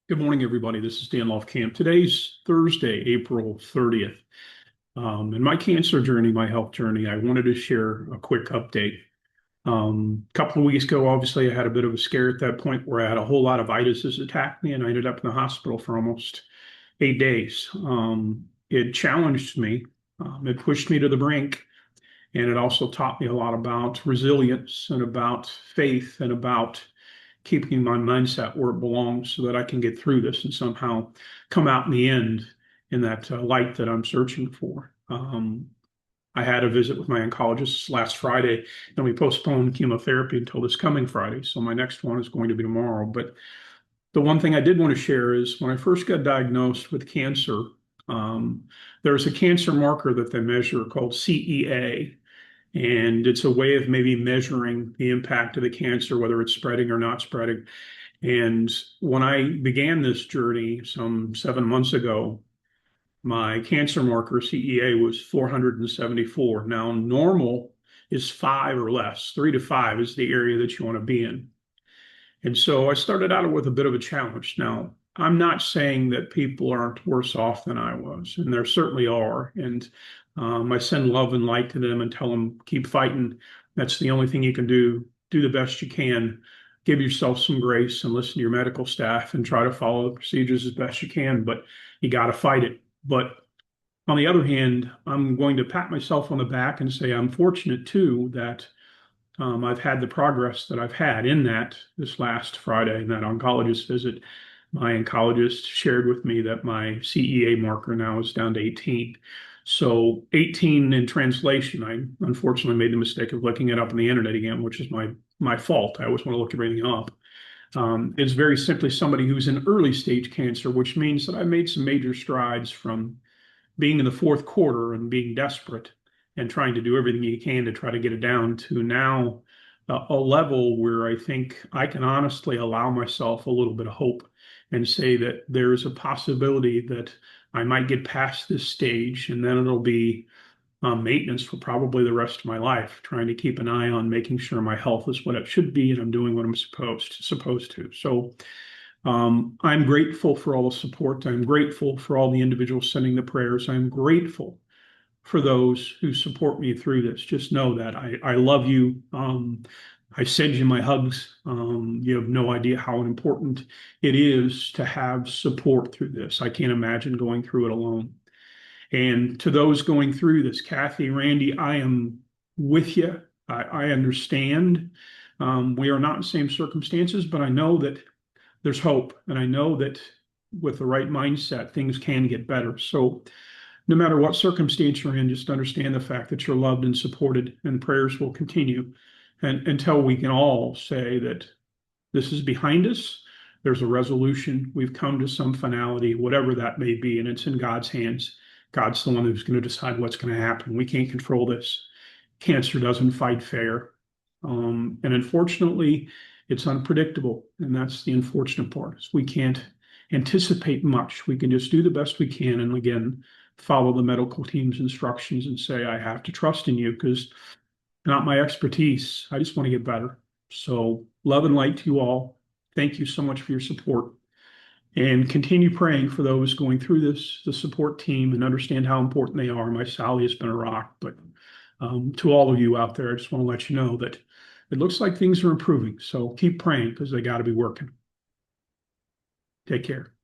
Good morning, everybody. This is Dan Lofkamp. Today's Thursday, April 30th. In my cancer journey, my health journey, I wanted to share a quick update. A couple of weeks ago, obviously, I had a bit of a scare at that point where I had a whole lot of viruses attack me, and I ended up in the hospital for almost 8 days. It challenged me, it pushed me to the brink, and it also taught me a lot about resilience and about faith and about keeping my mindset where it belongs so that I can get through this and somehow come out in the end in that light that I'm searching for. I had a visit with my oncologist last Friday, and we postponed chemotherapy until this coming Friday. So my next one is going to be tomorrow. But the one thing I did want to share is when I first got diagnosed with cancer, there's a cancer marker that they measure called CEA, and it's a way of maybe measuring the impact of the cancer, whether it's spreading or not spreading. And when I began this journey some 7 months ago, my cancer marker CEA was 474. Now, normal is five or less. 3 to 5 is the area that you want to be in. And so I started out with a bit of a challenge. Now, I'm not saying that people aren't worse off than I was, and there certainly are. And I send love and light to them and tell them, keep fighting. That's the only thing you can do. Do the best you can. Give yourself some grace and listen to your medical staff and try to follow the procedures as best you can, but you got to fight it. But on the other hand, I'm going to pat myself on the back and say I'm fortunate too that I've had the progress that I've had in that this last Friday in that oncologist visit. My oncologist shared with me that my CEA marker now is down to 18. So 18 in translation, I unfortunately made the mistake of looking it up on the internet again, which is my fault. I always want to look everything up. It's very simply somebody who's in early stage cancer, which means that I made some major strides from being in the fourth quarter and being desperate and trying to do everything you can to try to get it down to now a level where I think I can honestly allow myself a little bit of hope and say that there's a possibility that I might get past this stage and then it'll be maintenance for probably the rest of my life, trying to keep an eye on making sure my health is what it should be and I'm doing what I'm supposed to. So I'm grateful for all the support. I'm grateful for all the individuals sending the prayers. I'm grateful for those who support me through this. Just know that I love you. I send you my hugs. You have no idea how important it is to have support through this. I can't imagine going through it alone. And to those going through this, Kathy, Randy, I am with you. I understand. We are not in the same circumstances, but I know that there's hope. And I know that with the right mindset, things can get better. So no matter what circumstance you're in, just understand the fact that you're loved and supported, and prayers will continue until we can all say that this is behind us. There's a resolution. We've come to some finality, whatever that may be, and it's in God's hands. God's the one who's going to decide what's going to happen. We can't control this. Cancer doesn't fight fair. And unfortunately, it's unpredictable. And that's the unfortunate part is we can't anticipate much. We can just do the best we can. And again, follow the medical team's instructions and say, I have to trust in you because not my expertise. I just want to get better. So love and light to you all. Thank you so much for your support. And continue praying for those going through this, the support team, and understand how important they are. My Sally has been a rock, but to all of you out there, I just want to let you know that it looks like things are improving. So keep praying because they got to be working. Take care.